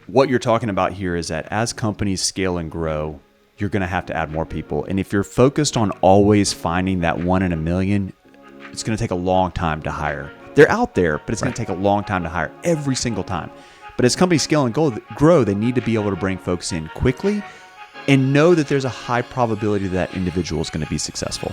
what you're talking about here is that as companies scale and grow, you're going to have to add more people. And if you're focused on always finding that 1 in a million, it's going to take a long time to hire. They're out there, but it's going to take a long time to hire every single time. But as companies scale and grow, they need to be able to bring folks in quickly and know that there's a high probability that individual is going to be successful.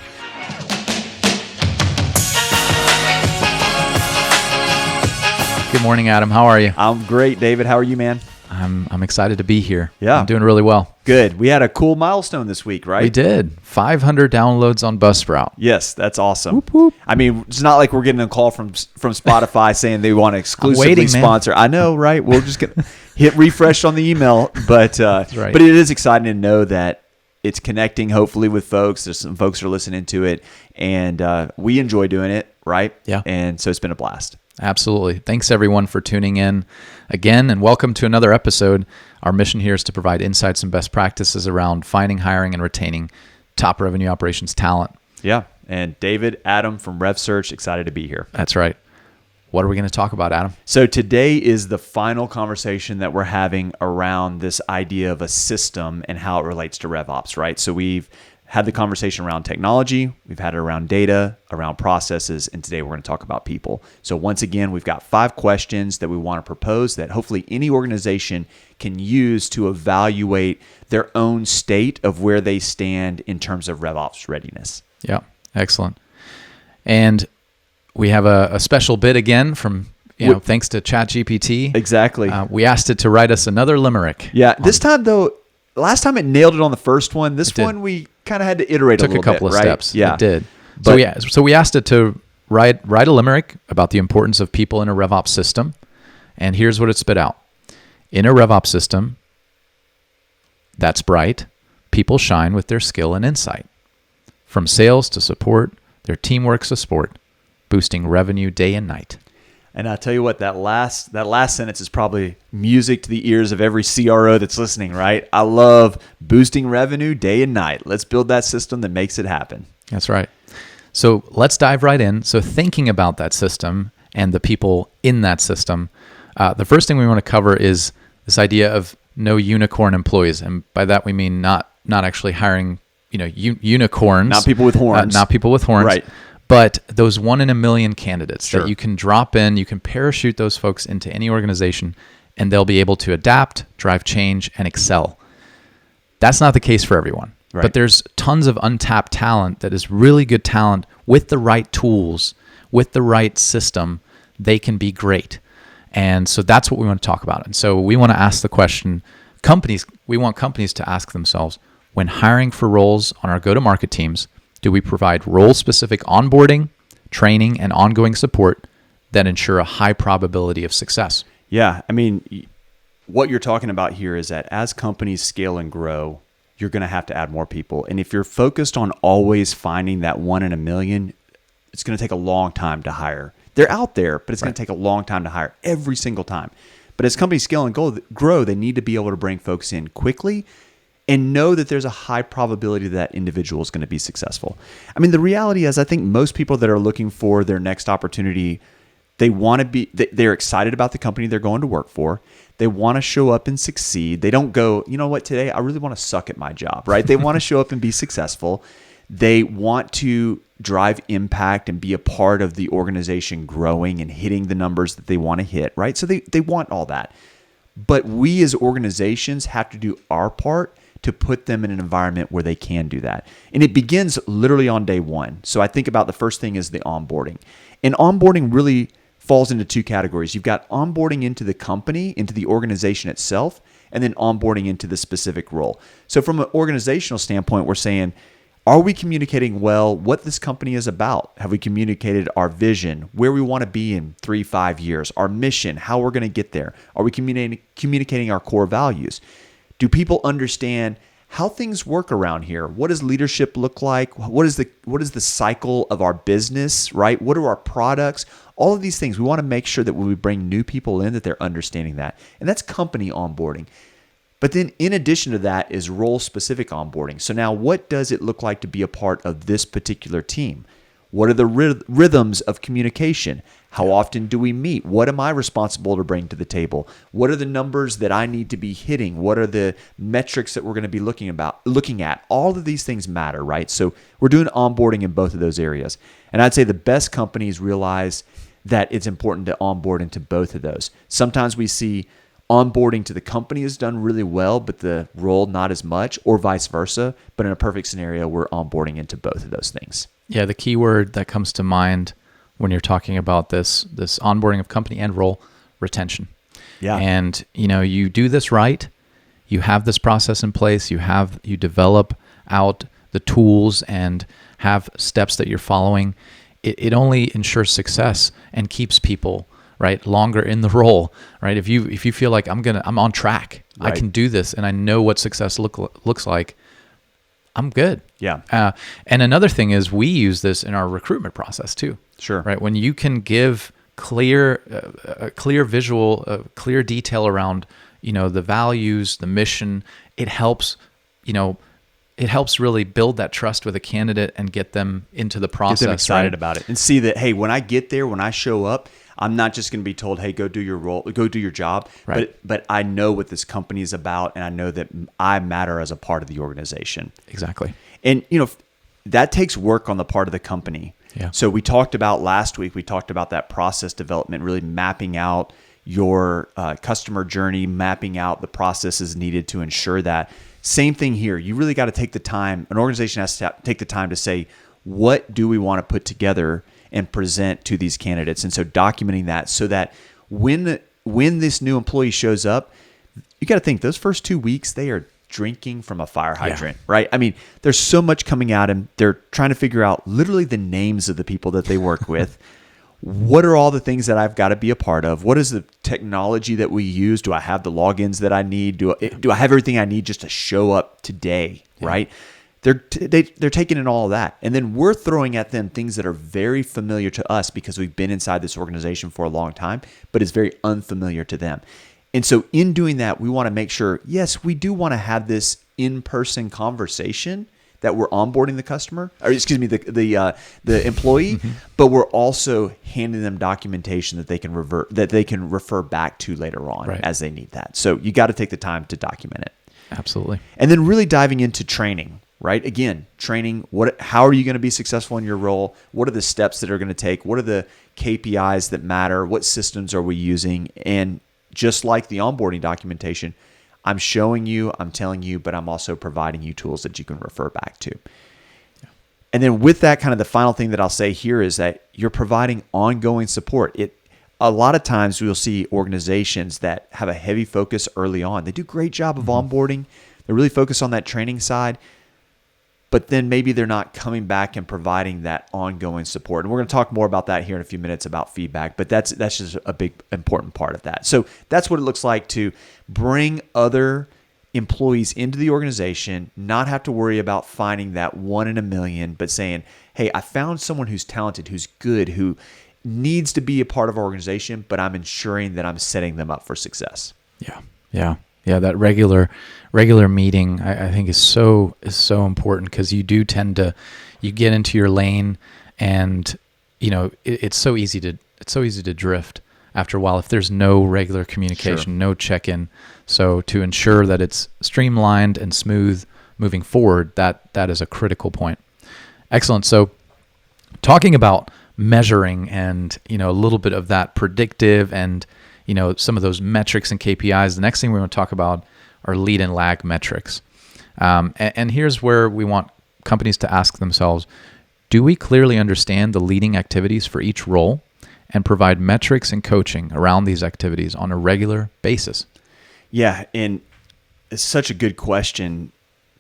Good morning, Adam. How are you? I'm great, David. How are you, man? I'm excited to be here. Yeah. I'm doing really well. Good. We had a cool milestone this week, right? We did. 500 downloads on Buzzsprout. Yes, that's awesome. Whoop, whoop. I mean, it's not like we're getting a call from Spotify saying they want to exclusively sponsor. I know, right? We're just going to hit refresh on the email. But right. But it is exciting to know that it's connecting, hopefully, with folks. There's some folks who are listening to it. And we enjoy doing it, right? Yeah. And so it's been a blast. Absolutely. Thanks, everyone, for tuning in again, and welcome to another episode. Our mission here is to provide insights and best practices around finding, hiring, and retaining top revenue operations talent. Yeah. And David, Adam from RevSearch, excited to be here. That's right. What are we going to talk about, Adam? So today is the final conversation that we're having around this idea of a system and how it relates to RevOps, right? So we've had the conversation around technology, we've had it around data, around processes, and today we're going to talk about people. So once again, we've got 5 questions that we want to propose that hopefully any organization can use to evaluate their own state of where they stand in terms of RevOps readiness. Yeah, excellent. And we have a special bid again from, thanks to ChatGPT. Exactly. We asked it to write us another limerick. Yeah, this time though, last time it nailed it on the first one. This one we kind of had to iterate a little bit. Took a couple of steps. Yeah, it did. So we asked it to write a limerick about the importance of people in a RevOps system, and here's what it spit out: in a RevOps system that's bright, people shine with their skill and insight. From sales to support, their teamwork's a sport, boosting revenue day and night. And I'll tell you what, that last sentence is probably music to the ears of every CRO that's listening, right? I love boosting revenue day and night. Let's build that system that makes it happen. That's right. So let's dive right in. So thinking about that system and the people in that system, the first thing we want to cover is this idea of no unicorn employees. And by that, we mean not actually hiring, unicorns. Not people with horns. Not people with horns. Right. But those 1 in a million candidates Sure. that you can drop in, you can parachute those folks into any organization, and they'll be able to adapt, drive change, and excel. That's not the case for everyone. Right. But there's tons of untapped talent that is really good talent with the right tools, with the right system. They can be great. And so that's what we want to talk about. And so we want to ask the question, we want companies to ask themselves, when hiring for roles on our go-to-market teams, do we provide role-specific onboarding, training, and ongoing support that ensure a high probability of success? Yeah, I mean, what you're talking about here is that as companies scale and grow, you're going to have to add more people. And if you're focused on always finding that 1 in a million, it's going to take a long time to hire. They're out there, but it's going to take a long time to hire every single time. But as companies scale and grow, they need to be able to bring folks in quickly and know that there's a high probability that individual is going to be successful. I mean, the reality is I think most people that are looking for their next opportunity, they're excited about the company they're going to work for. They want to show up and succeed. They don't go, you know what, today I really want to suck at my job, right? They want to show up and be successful. They want to drive impact and be a part of the organization growing and hitting the numbers that they want to hit, right? So they want all that. But we as organizations have to do our part to put them in an environment where they can do that. And it begins literally on day one. So I think about the first thing is the onboarding. And onboarding really falls into 2 categories. You've got onboarding into the company, into the organization itself, and then onboarding into the specific role. So from an organizational standpoint, we're saying, are we communicating well what this company is about? Have we communicated our vision, where we want to be in 3-5 years, our mission, how we're going to get there? Are we communicating our core values? Do people understand how things work around here? What does leadership look like? What is the cycle of our business, right? What are our products? All of these things, we want to make sure that when we bring new people in that they're understanding that. And that's company onboarding. But then in addition to that is role-specific onboarding. So now what does it look like to be a part of this particular team? What are the rhythms of communication? How often do we meet? What am I responsible to bring to the table? What are the numbers that I need to be hitting? What are the metrics that we're going to be looking at? All of these things matter, right? So we're doing onboarding in both of those areas. And I'd say the best companies realize that it's important to onboard into both of those. Sometimes we see onboarding to the company is done really well, but the role not as much, or vice versa. But in a perfect scenario, we're onboarding into both of those things. Yeah, the key word that comes to mind when you're talking about this onboarding of company and role, retention. Yeah. And you do this right, you have this process in place, you develop out the tools and have steps that you're following. It only ensures success and keeps people right longer in the role, right? If you feel like I'm on track, right, I can do this, and I know what success looks like, I'm good. Yeah. And another thing is we use this in our recruitment process too. Sure. Right. When you can give clear visual, clear detail around, the values, the mission, it helps really build that trust with a candidate and get them into the process. Get them excited right? about it and see that, hey, when I get there, when I show up, I'm not just going to be told, hey, go do your role, go do your job. Right. But I know what this company is about, and I know that I matter as a part of the organization. Exactly. And, that takes work on the part of the company. Yeah. So last week, we talked about that process development, really mapping out your customer journey, mapping out the processes needed to ensure that. Same thing here. You really got to take the time. An organization has to take the time to say, what do we want to put together and present to these candidates? And so documenting that so that when this new employee shows up, you got to think those first 2 weeks, they are drinking from a fire hydrant, right? I mean, there's so much coming at them. They're trying to figure out literally the names of the people that they work with. What are all the things that I've got to be a part of? What is the technology that we use? Do I have the logins that I need? Do I have everything I need just to show up today, right? They're taking in all of that. And then we're throwing at them things that are very familiar to us because we've been inside this organization for a long time, but it's very unfamiliar to them. And so in doing that, we want to make sure, yes, we do want to have this in-person conversation that we're onboarding the customer, or excuse me, the employee, but we're also handing them documentation that they can refer back to later on as they need that. So you got to take the time to document it. Absolutely. And then really diving into training, right? Again, training, how are you going to be successful in your role? What are the steps that are going to take? What are the KPIs that matter? What systems are we using? And just like the onboarding documentation, I'm showing you, I'm telling you, but I'm also providing you tools that you can refer back to. Yeah. And then with that, kind of the final thing that I'll say here is that you're providing ongoing support. A lot of times we'll see organizations that have a heavy focus early on. They do a great job of onboarding. They're really focused on that training side, but then maybe they're not coming back and providing that ongoing support. And we're going to talk more about that here in a few minutes about feedback, but that's just a big, important part of that. So that's what it looks like to bring other employees into the organization, not have to worry about finding that 1 in a million, but saying, hey, I found someone who's talented, who's good, who needs to be a part of our organization, but I'm ensuring that I'm setting them up for success. Yeah, that regular meeting I think is so important, because you do tend to get into your lane, and it's so easy to drift after a while if there's no regular communication, no check-in. So to ensure that it's streamlined and smooth moving forward, that is a critical point. Excellent. So talking about measuring and a little bit of that predictive and some of those metrics and KPIs. The next thing we want to talk about are lead and lag metrics. And here's where we want companies to ask themselves, do we clearly understand the leading activities for each role and provide metrics and coaching around these activities on a regular basis? Yeah, and it's such a good question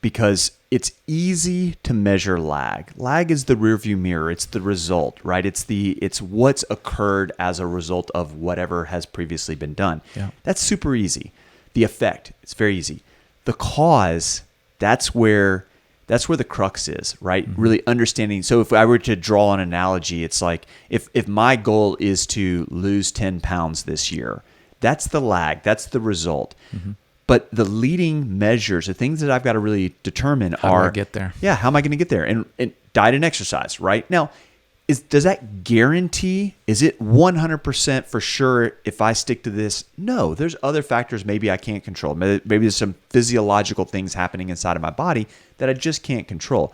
because it's easy to measure lag. Lag is the rearview mirror. It's the result, right? It's what's occurred as a result of whatever has previously been done. Yeah. That's super easy. The effect, it's very easy. The cause, that's where the crux is, right? Mm-hmm. Really understanding. So if I were to draw an analogy, it's like if my goal is to lose 10 pounds this year, that's the lag, that's the result. Mm-hmm. But the leading measures, the things that I've got to really determine how do I get there? Yeah, how am I going to get there? And diet and exercise, right? Now, does that guarantee? Is it 100% for sure if I stick to this? No, there's other factors maybe I can't control. Maybe there's some physiological things happening inside of my body that I just can't control.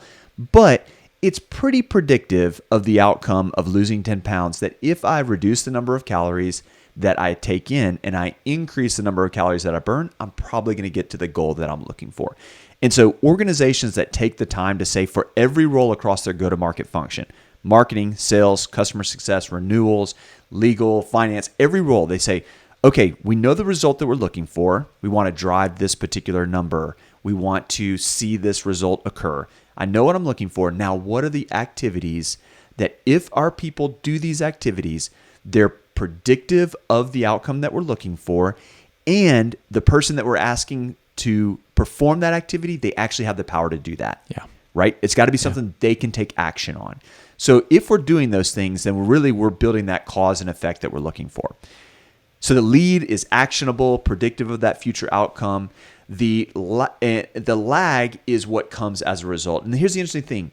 But it's pretty predictive of the outcome of losing 10 pounds that if I reduce the number of calories that I take in and I increase the number of calories that I burn, I'm probably going to get to the goal that I'm looking for. And so organizations that take the time to say for every role across their go-to-market function, marketing, sales, customer success, renewals, legal, finance, every role, they say, okay, we know the result that we're looking for. We want to drive this particular number. We want to see this result occur. I know what I'm looking for. Now, what are the activities that if our people do these activities, they're predictive of the outcome that we're looking for, and the person that we're asking to perform that activity, they actually have the power to do that. Yeah. Right? It's got to be something they can take action on. So if we're doing those things, then we're building that cause and effect that we're looking for. So the lead is actionable, predictive of that future outcome. The lag is what comes as a result. And here's the interesting thing.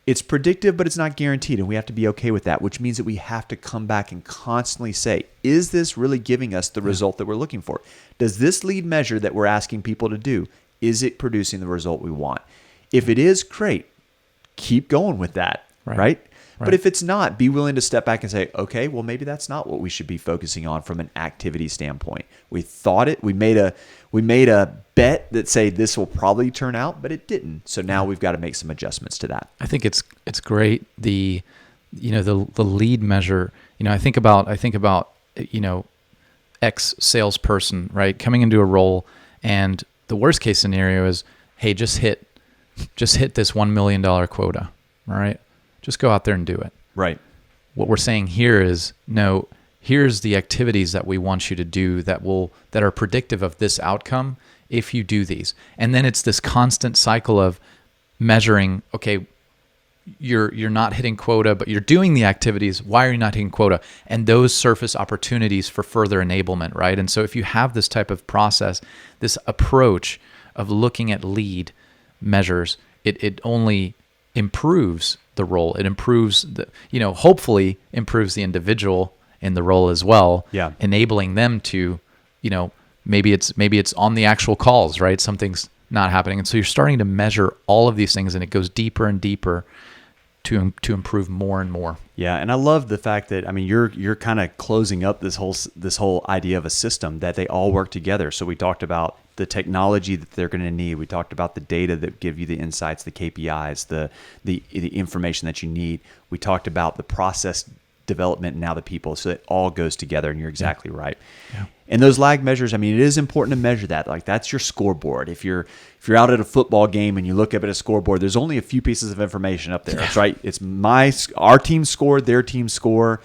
It's predictive, but it's not guaranteed, and we have to be okay with that, which means that we have to come back and constantly say, is this really giving us the result that we're looking for? Does this lead measure that we're asking people to do, is it producing the result we want? If it is, great. Keep going with that, right? But if it's not, be willing to step back and say, okay, well, maybe that's not what we should be focusing on from an activity standpoint. We thought it, we made a bet that say this will probably turn out, but it didn't. So now we've got to make some adjustments to that. I think it's great. The lead measure, I think about X salesperson, right? Coming into a role, and the worst case scenario is, hey, just hit this $1 million quota. All right. Just go out there and do it. Right. What we're saying here is, no, here's the activities that we want you to do that are predictive of this outcome if you do these. And then it's this constant cycle of measuring, okay, you're not hitting quota, but you're doing the activities. Why are you not hitting quota? And those surface opportunities for further enablement, right? And so if you have this type of process, this approach of looking at lead measures, it only improves the role. It improves hopefully improves the individual in the role as well. Yeah. Enabling them to, maybe it's on the actual calls, right? Something's not happening. And so you're starting to measure all of these things, and it goes deeper and deeper to improve more and more. Yeah, and I love the fact that you're kind of closing up this whole idea of a system that they all work together. So we talked about the technology that they're going to need. We talked about the data that give you the insights, the KPIs, the information that you need. We talked about the process development and now the people. So it all goes together, and you're exactly right. Yeah. And those lag measures, it is important to measure that. Like, that's your scoreboard. If you're out at a football game and you look up at a scoreboard, there's only a few pieces of information up there. That's right. It's our team scored, their team score,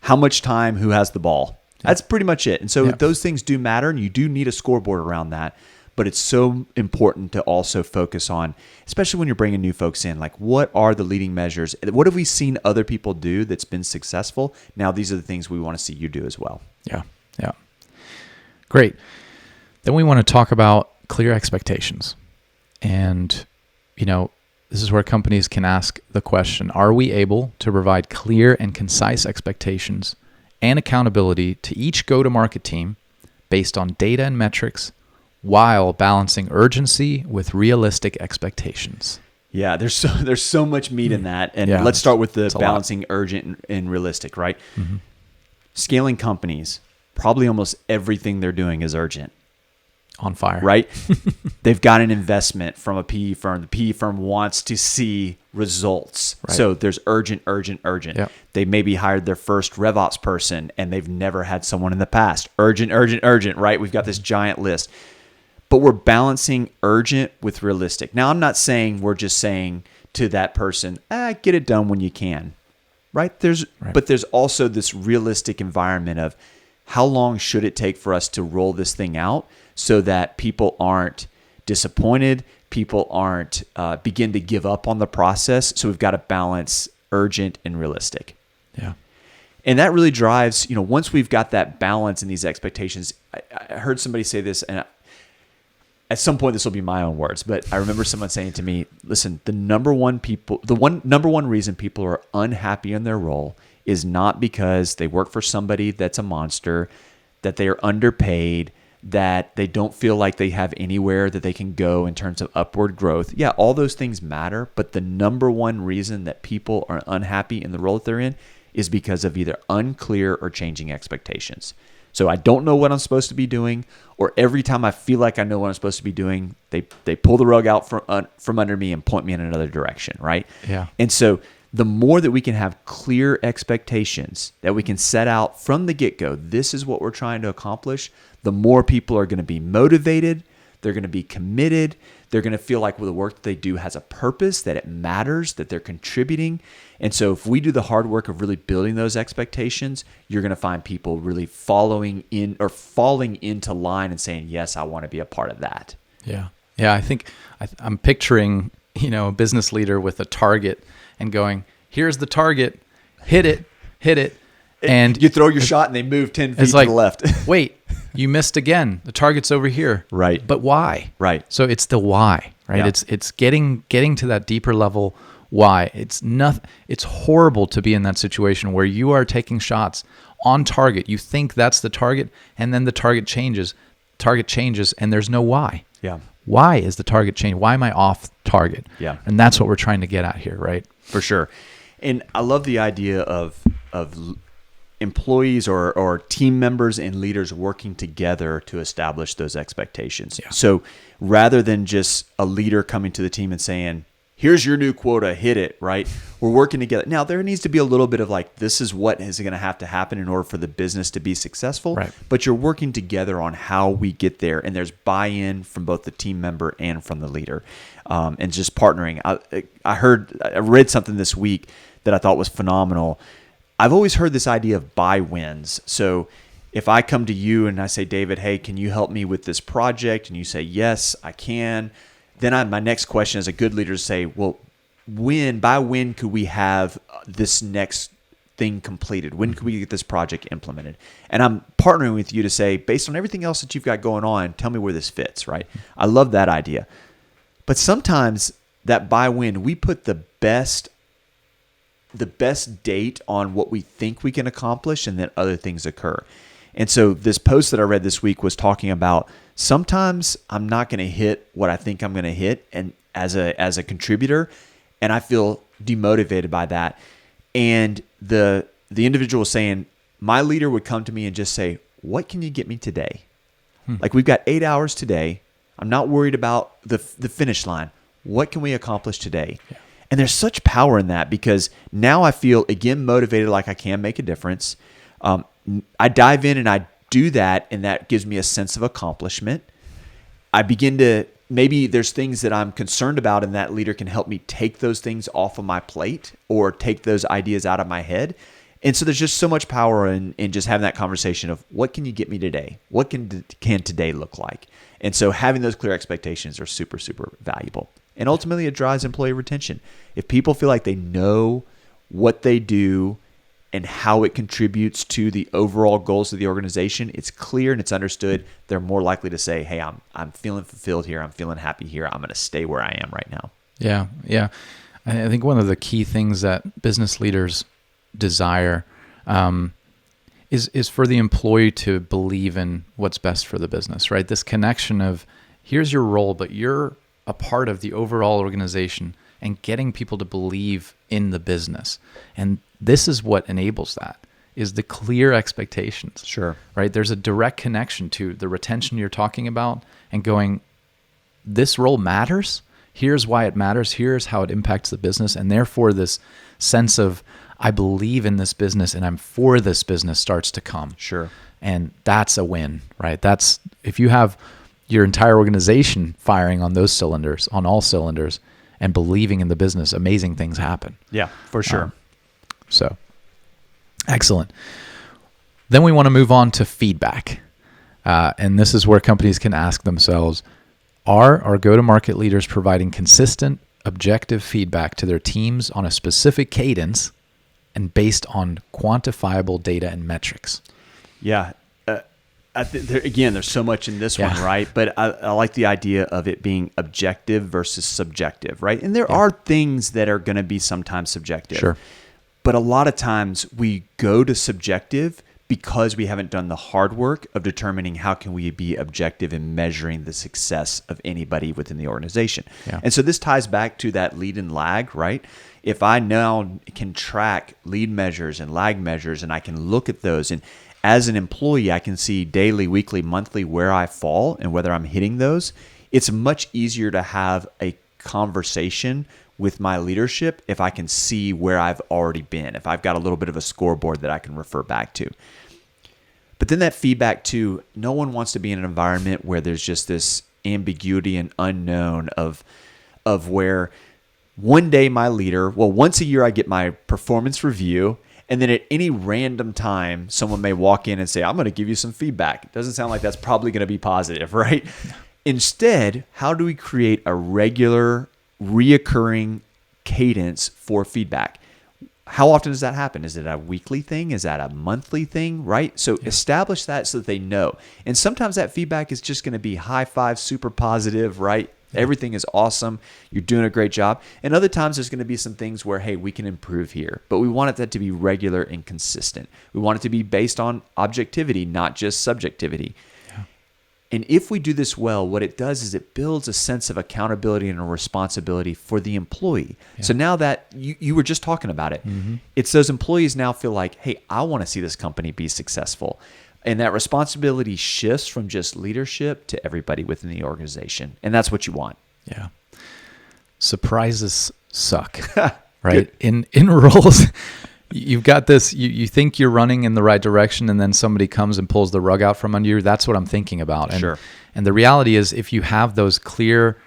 how much time, who has the ball. That's pretty much it. And so those things do matter, and you do need a scoreboard around that. But it's so important to also focus on, especially when you're bringing new folks in, like, what are the leading measures? What have we seen other people do that's been successful? Now, these are the things we want to see you do as well. Yeah. Great. Then we want to talk about clear expectations. And, this is where companies can ask the question, are we able to provide clear and concise expectations and accountability to each go-to-market team based on data and metrics while balancing urgency with realistic expectations? Yeah, there's so much meat in that. And let's start with the balancing urgent and realistic, right? Mm-hmm. Scaling companies, probably almost everything they're doing is urgent. On fire. Right? They've got an investment from a PE firm. The PE firm wants to see results. Right. So there's urgent. Yep. They maybe hired their first RevOps person and they've never had someone in the past. Urgent, right? We've got this giant list. But we're balancing urgent with realistic. Now, I'm not saying we're just saying to that person, get it done when you can. Right? But there's also this realistic environment of how long should it take for us to roll this thing out so that people aren't disappointed, people aren't begin to give up on the process. So we've got to balance urgent and realistic. Yeah. And that really drives, once we've got that balance in these expectations, I heard somebody say this, and at some point this will be my own words, but I remember someone saying to me, listen, the number one reason people are unhappy in their role is not because they work for somebody that's a monster, that they are underpaid, that they don't feel like they have anywhere that they can go in terms of upward growth. Yeah, all those things matter, but the number one reason that people are unhappy in the role that they're in is because of either unclear or changing expectations. So I don't know what I'm supposed to be doing, or every time I feel like I know what I'm supposed to be doing, they pull the rug out from under me and point me in another direction, right? Yeah. And so the more that we can have clear expectations that we can set out from the get-go, this is what we're trying to accomplish, the more people are going to be motivated, they're going to be committed, they're going to feel like the work that they do has a purpose, that it matters, that they're contributing. And so if we do the hard work of really building those expectations, you're going to find people really falling into line and saying, yes, I want to be a part of that. Yeah. Yeah. I think I'm picturing, a business leader with a target and going, here's the target, hit it. And you throw your shot and they move 10 feet to like, the left. Wait, you missed again. The target's over here. Right. But why? Right. So it's the why, right? Yeah. It's getting to that deeper level why. It's horrible to be in that situation where you are taking shots on target. You think that's the target, and then the target changes. And there's no why. Yeah. Why is the target change? Why am I off target? Yeah. And that's what we're trying to get at here, right? For sure. And I love the idea of employees or team members and leaders working together to establish those expectations. Yeah. So rather than just a leader coming to the team and saying, here's your new quota, hit it, right? We're working together. Now, there needs to be a little bit of like, this is what is going to have to happen in order for the business to be successful. Right. But you're working together on how we get there. And there's buy-in from both the team member and from the leader, and just partnering. I read something this week that I thought was phenomenal. I've always heard this idea of buy wins. So if I come to you and I say, David, hey, can you help me with this project? And you say, yes, I can. Then my next question as a good leader is say, well, by when could we have this next thing completed? When could we get this project implemented? And I'm partnering with you to say, based on everything else that you've got going on, tell me where this fits, right? I love that idea. But sometimes that by when, we put the best date on what we think we can accomplish, and then other things occur. And so this post that I read this week was talking about sometimes I'm not going to hit what I think I'm going to hit, and as a contributor, and I feel demotivated by that. And the individual was saying, my leader would come to me and just say, what can you get me today? Like, we've got 8 hours today. I'm not worried about the finish line. What can we accomplish today? Yeah. And there's such power in that, because now I feel, again, motivated, like I can make a difference. I dive in and I do that, and that gives me a sense of accomplishment. I begin to, maybe there's things that I'm concerned about, and that leader can help me take those things off of my plate or take those ideas out of my head. And so there's just so much power in just having that conversation of, what can you get me today? What can today look like? And so having those clear expectations are super, super valuable. And ultimately, it drives employee retention. If people feel like they know what they do and how it contributes to the overall goals of the organization, it's clear and it's understood, they're more likely to say, hey, I'm feeling fulfilled here. I'm feeling happy here. I'm going to stay where I am right now. Yeah, yeah. I think one of the key things that business leaders desire is for the employee to believe in what's best for the business, right? This connection of, here's your role, but you're a part of the overall organization, and getting people to believe in the business. And this is what enables that, is the clear expectations. Sure. Right? There's a direct connection to the retention you're talking about, and going, this role matters. Here's why it matters. Here's how it impacts the business. And therefore, this sense of, I believe in this business and I'm for this business, starts to come. Sure. And that's a win, right? That's, if you have your entire organization firing on those cylinders, on all cylinders, and believing in the business, amazing things happen. Yeah, for sure. So, excellent. Then we want to move on to feedback. And this is where companies can ask themselves, are our go-to-market leaders providing consistent, objective feedback to their teams on a specific cadence and based on quantifiable data and metrics? Yeah. There's so much in this one, right? But I like the idea of it being objective versus subjective, right? And there are things that are going to be sometimes subjective. Sure. But a lot of times we go to subjective because we haven't done the hard work of determining how can we be objective in measuring the success of anybody within the organization. Yeah. And so this ties back to that lead and lag, right? If I now can track lead measures and lag measures and I can look at those, and as an employee, I can see daily, weekly, monthly where I fall and whether I'm hitting those, it's much easier to have a conversation with my leadership if I can see where I've already been, if I've got a little bit of a scoreboard that I can refer back to. But then that feedback too, no one wants to be in an environment where there's just this ambiguity and unknown of where one day my leader, once a year I get my performance review, and then at any random time, someone may walk in and say, I'm going to give you some feedback. It doesn't sound like that's probably going to be positive, right? Instead, how do we create a regular, reoccurring cadence for feedback? How often does that happen? Is it a weekly thing? Is that a monthly thing, right? So establish that so that they know. And sometimes that feedback is just going to be high five, super positive, right? Everything is awesome. You're doing a great job. And other times there's going to be some things where, hey, we can improve here. But we want that to be regular and consistent. We want it to be based on objectivity, not just subjectivity. Yeah. And if we do this well, what it does is it builds a sense of accountability and a responsibility for the employee. Yeah. So now that you were just talking about it, it's those employees now feel like, hey, I want to see this company be successful. And that responsibility shifts from just leadership to everybody within the organization. And that's what you want. Yeah. Surprises suck, right? In roles, you've got this, you think you're running in the right direction, and then somebody comes and pulls the rug out from under you. That's what I'm thinking about. And, sure. And the reality is, if you have those clear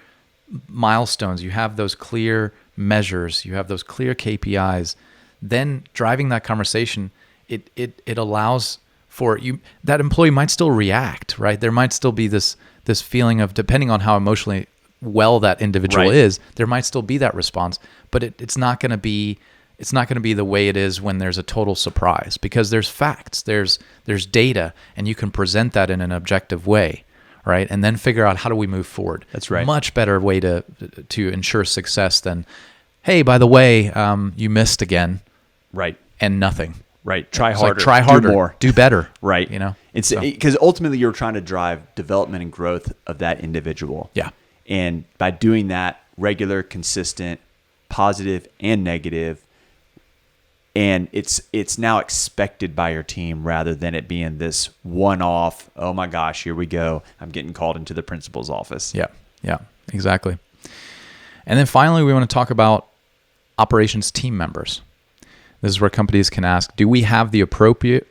milestones, you have those clear measures, you have those clear KPIs, then driving that conversation, it allows for you, that employee might still react, right? There might still be this feeling of, depending on how emotionally well that individual is, there might still be that response, but it's not going to be the way it is when there's a total surprise, because there's facts, there's data, and you can present that in an objective way, right? And then figure out, how do we move forward? That's right. Much better way to ensure success than, hey, by the way, you missed again, right? And nothing. Right. Try harder. Like, try harder. Do more. Do better. Right. You know? It's because ultimately you're trying to drive development and growth of that individual. Yeah. And by doing that, regular, consistent, positive and negative, and it's now expected by your team rather than it being this one-off, oh my gosh, here we go, I'm getting called into the principal's office. Yeah. Yeah. Exactly. And then finally, we want to talk about operations team members. This is where companies can ask, do we have the appropriate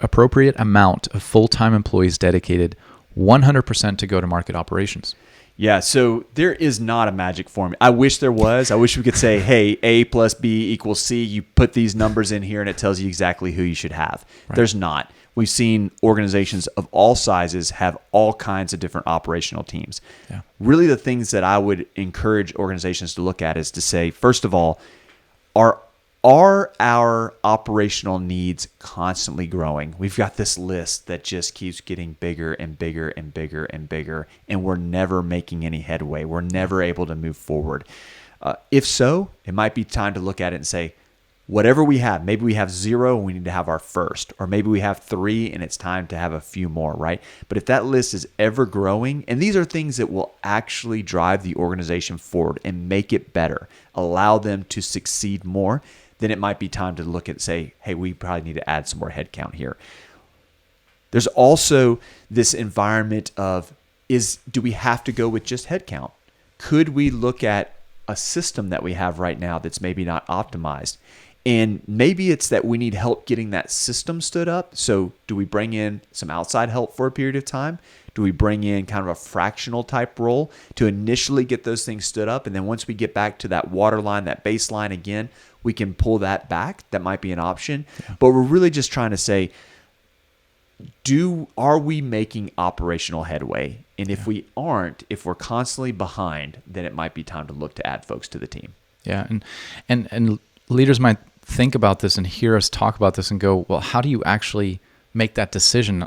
amount of full-time employees dedicated 100% to go-to-market operations? Yeah, so there is not a magic formula. I wish there was. I wish we could say, hey, A plus B equals C. You put these numbers in here and it tells you exactly who you should have. Right. There's not. We've seen organizations of all sizes have all kinds of different operational teams. Yeah. Really, the things that I would encourage organizations to look at is to say, first of all, are our operational needs constantly growing? We've got this list that just keeps getting bigger and bigger and bigger and bigger, and we're never making any headway. We're never able to move forward. If so, it might be time to look at it and say, whatever we have, maybe we have 0 and we need to have our first, or maybe we have 3 and it's time to have a few more, right? But if that list is ever growing, and these are things that will actually drive the organization forward and make it better, allow them to succeed more, then it might be time to look at, say, hey, we probably need to add some more headcount here. There's also this environment of, do we have to go with just headcount? Could we look at a system that we have right now that's maybe not optimized? And maybe it's that we need help getting that system stood up. So do we bring in some outside help for a period of time? Do we bring in kind of a fractional type role to initially get those things stood up? And then once we get back to that waterline, that baseline again, we can pull that back. That might be an option. Yeah. But we're really just trying to say, are we making operational headway? And if we aren't, if we're constantly behind, then it might be time to look to add folks to the team. Yeah. And leaders might think about this and hear us talk about this and go, well, how do you actually make that decision?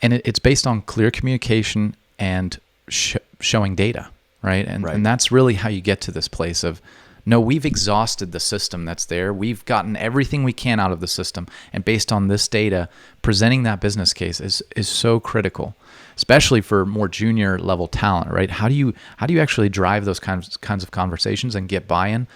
And it's based on clear communication and showing data, right? And that's really how you get to this place of, no, we've exhausted the system that's there. We've gotten everything we can out of the system. And based on this data, presenting that business case is so critical, especially for more junior level talent, right? How do you actually drive those kinds of conversations and get buy-in?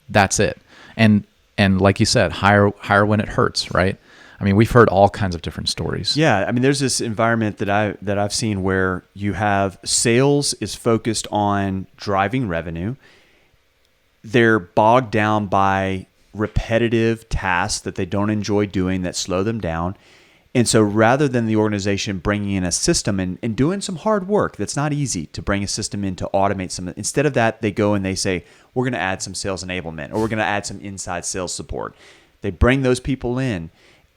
That's it. And like you said, hire when it hurts, right? I mean, we've heard all kinds of different stories. Yeah, I mean, there's this environment that I've seen where you have sales is focused on driving revenue. They're bogged down by repetitive tasks that they don't enjoy doing that slow them down. And so rather than the organization bringing in a system and doing some hard work, that's not easy to bring a system in to automate some. Instead of that, they go and they say, we're going to add some sales enablement, or we're going to add some inside sales support. They bring those people in.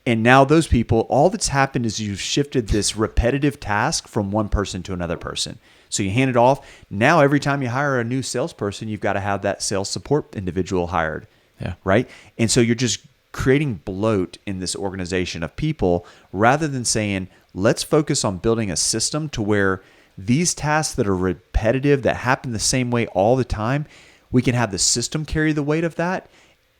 And now those people, all that's happened is you've shifted this repetitive task from one person to another person. So you hand it off. Now every time you hire a new salesperson, you've got to have that sales support individual hired. Yeah. Right? And so you're just creating bloat in this organization of people rather than saying, let's focus on building a system to where these tasks that are repetitive, that happen the same way all the time, we can have the system carry the weight of that.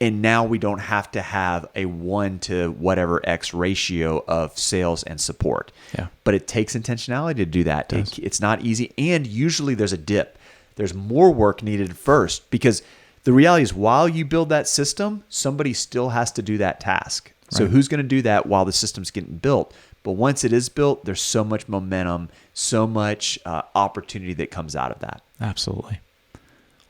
And now we don't have to have a 1 to whatever X ratio of sales and support. Yeah. But it takes intentionality to do that. It's not easy. And usually there's a dip. There's more work needed first, because the reality is while you build that system, somebody still has to do that task. So who's going to do that while the system's getting built? But once it is built, there's so much momentum, so much opportunity that comes out of that. Absolutely.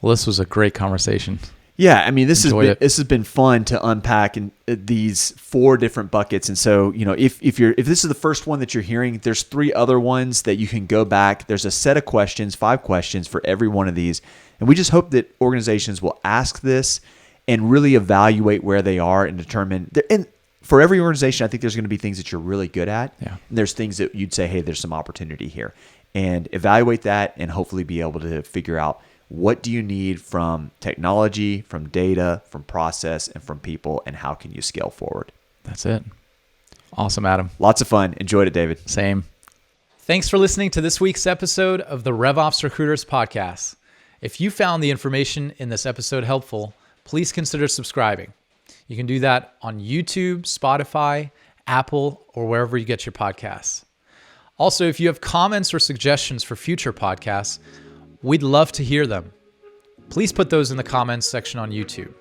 Well, this was a great conversation. Yeah, I mean, this has been fun to unpack in these 4 different buckets. And so, you know, if this is the first one that you're hearing, there's 3 other ones that you can go back. There's a set of questions, 5 questions for every one of these. And we just hope that organizations will ask this and really evaluate where they are and determine. And for every organization, I think there's going to be things that you're really good at. Yeah. And there's things that you'd say, hey, there's some opportunity here. And evaluate that and hopefully be able to figure out, what do you need from technology, from data, from process, and from people, and how can you scale forward? That's it. Awesome, Adam. Lots of fun. Enjoyed it, David. Same. Thanks for listening to this week's episode of the RevOps Recruiters podcast. If you found the information in this episode helpful, please consider subscribing. You can do that on YouTube, Spotify, Apple, or wherever you get your podcasts. Also, if you have comments or suggestions for future podcasts, we'd love to hear them. Please put those in the comments section on YouTube.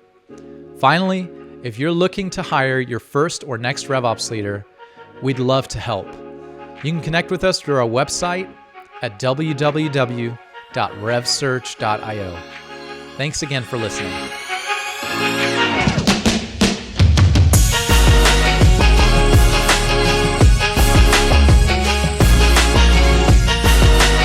Finally, if you're looking to hire your first or next RevOps leader, we'd love to help. You can connect with us through our website at www.revsearch.io. Thanks again for listening.